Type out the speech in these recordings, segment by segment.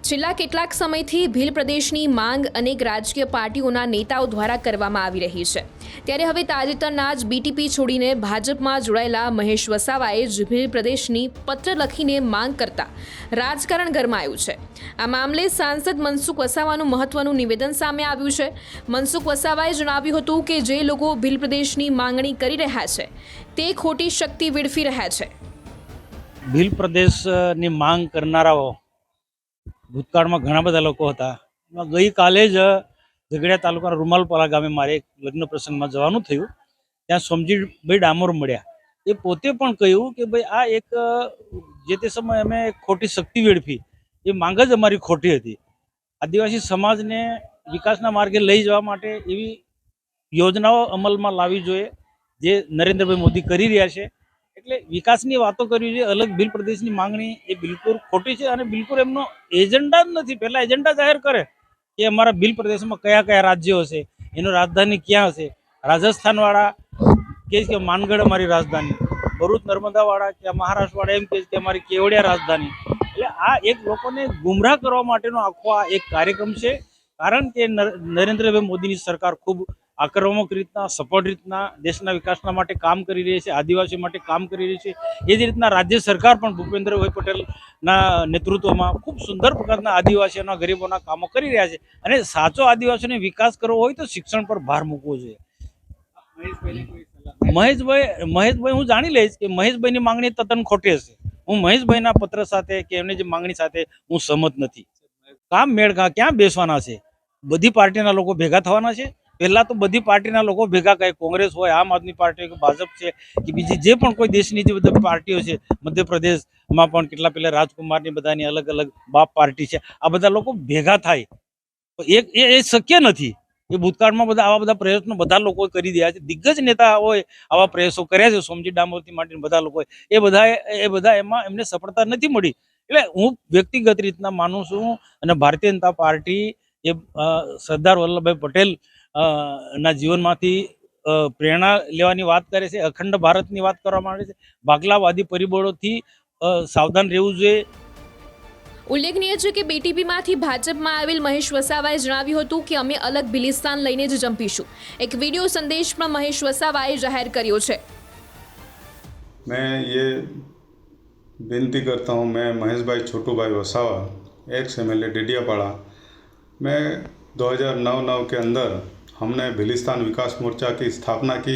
છેલ્લા કેટલાક સમયથી ભીલ પ્રદેશની માંગ અનેક રાજકીય પાર્ટીઓના નેતાઓ દ્વારા કરવામાં આવી રહી છે। ત્યારે હવે તાજેતરના જ બીટીપી છોડીને ભાજપમાં જોડાયેલા મહેશ વસાવાએ જ ભીલ પ્રદેશની પત્ર લખીને માંગ કરતા રાજકારણ ગરમાયું છે। આ મામલે સાંસદ મનસુખ વસાવાનું મહત્વનું નિવેદન સામે આવ્યું છે। મનસુખ વસાવાએ જણાવ્યું હતું કે જે લોકો ભીલ પ્રદેશની માંગણી કરી રહ્યા છે તે ખોટી શક્તિ વેડફી રહ્યા છે। ભીલ પ્રદેશની માંગ કરનારાઓ ભૂતકાળમાં ઘણા બધા લોકો હતા। એમાં ગઈકાલે જ ઝઘડિયા તાલુકાના રૂમાલપરા ગામે મારે એક લગ્ન પ્રસંગમાં જવાનું થયું। ત્યાં સોમજીભાઈ ડામોર મળ્યા। એ પોતે પણ કહ્યું કે ભાઈ આ એક જે તે સમયે અમે ખોટી શક્તિ વેડફી, એ માંગ જ અમારી ખોટી હતી। આદિવાસી સમાજને વિકાસના માર્ગે લઈ જવા માટે એવી યોજનાઓ અમલમાં લાવવી જોઈએ જે નરેન્દ્રભાઈ મોદી કરી રહ્યા છે। એટલે વિકાસની વાતો કરવી જોઈએ, અલગ ભીલ પ્રદેશની માંગણી એ બિલકુલ ખોટી છે અને બિલકુલ એમનો એજન્ડા જ નથી। પહેલા એજન્ડા જાહેર કરે કે અમારા ભીલ પ્રદેશમાં કયા કયા રાજ્યો હશે, એનું રાજધાની ક્યાં હશે। રાજસ્થાનવાળા કહે કે માનગઢ અમારી રાજધાની, ભરૂચ નર્મદાવાળા કે મહારાષ્ટ્રવાળા એમ કહે કે અમારી કેવડિયા રાજધાની। એટલે આ એક લોકોને ગુમરાહ કરવા માટેનો આખો આ એક કાર્યક્રમ છે। કારણ કે નરેન્દ્રભાઈ મોદીની સરકાર ખૂબ આક્રમક રીતના, સપોર્ટ રીતના દેશના વિકાસના માટે કામ કરી રહી છે, આદિવાસીઓ માટે કામ કરી રહી છે। એ જ રીતના રાજ્ય સરકાર પણ ભૂપેન્દ્રભાઈ પટેલના નેતૃત્વમાં ખૂબ સુંદર પ્રકારના આદિવાસીઓના ગરીબોના કામો કરી રહ્યા છે। અને સાચો આદિવાસીઓને વિકાસ કરવો હોય તો શિક્ષણ પર ભાર મૂકવો જોઈએ। મહેશભાઈ હું જાણી લઈશ કે મહેશભાઈની માંગણી તદ્દન ખોટી હશે। હું મહેશભાઈના પત્ર સાથે કે એમની જે માંગણી સાથે હું સહમત નથી। કામ મેળ ક્યાં બેસવાના છે? બધી પાર્ટીના લોકો ભેગા થવાના છે। પહેલા તો બધી પાર્ટીના લોકો ભેગા કહે, કોંગ્રેસ હોય, આમ આદમી પાર્ટી હોય, ભાજપ છે કે બીજી જે પણ કોઈ દેશની જે બધી પાર્ટીઓ છે, મધ્યપ્રદેશમાં પણ કેટલા પેલા રાજકુમારની બધાની અલગ અલગ બાપ પાર્ટી છે, આ બધા લોકો ભેગા થાય તો એ શક્ય નથી। એ ભૂતકાળમાં બધા આવા બધા પ્રયત્નો બધા લોકો કરી રહ્યા છે। દિગ્ગજ નેતા હોય આવા પ્રયાસો કર્યા છે, સોમજી ડામોરથી માંડીને બધા લોકોએ, એ બધા એમાં એમને સફળતા નથી મળી। એટલે હું વ્યક્તિગત રીતના માનું છું અને ભારતીય જનતા પાર્ટી એ સરદાર વલ્લભભાઈ પટેલ ના જીવનમાંથી પ્રેરણા લેવાની વાત કરે છે, અખંડ ભારતની વાત કરવામાં આવે છે। ભાગલાવાદી પરિબળોથી સાવધાન રહેવું જોઈએ। ઉલ્લેખનીય છે કે બીટીપીમાંથી ભાજપમાં આવેલ મહેશ વસાવાએ જણાવ્યું હતું કે અમે અલગ ભિલિસ્તાન લઈને જ જંપીશું। એક વિડીયો સંદેશ પણ મહેશ વસાવાએ જાહેર કર્યો છે। मैं ये विनती करता हूँ, मैं महेश भाई छोटू भाई वसावा, एक्स एमएलए डेडियापाड़ा, मैं 2009 के अंदर हमने भिलिस्तान विकास मोर्चा की स्थापना की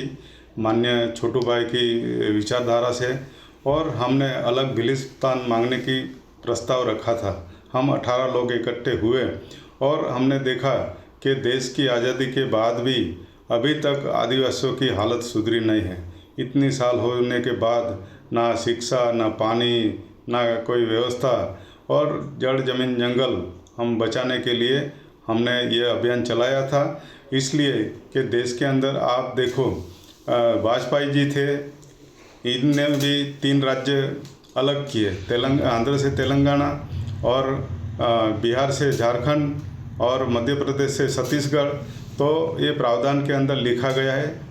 माननीय छोटू भाई की विचारधारा से, और हमने अलग भिलिस्तान मांगने की प्रस्ताव रखा था। हम 18 लोग इकट्ठे हुए और हमने देखा कि देश की आज़ादी के बाद भी अभी तक आदिवासियों की हालत सुधरी नहीं है। इतनी साल होने के बाद ना शिक्षा, ना पानी, ना कोई व्यवस्था, और जड़ जमीन जंगल हम बचाने के लिए हमने ये अभियान चलाया था। इसलिए कि देश के अंदर आप देखो, वाजपेयी जी थे, इनने भी 3 राज्य अलग किए, आंध्र से तेलंगाना और बिहार से झारखंड और मध्य प्रदेश से छत्तीसगढ़। तो ये प्रावधान के अंदर लिखा गया है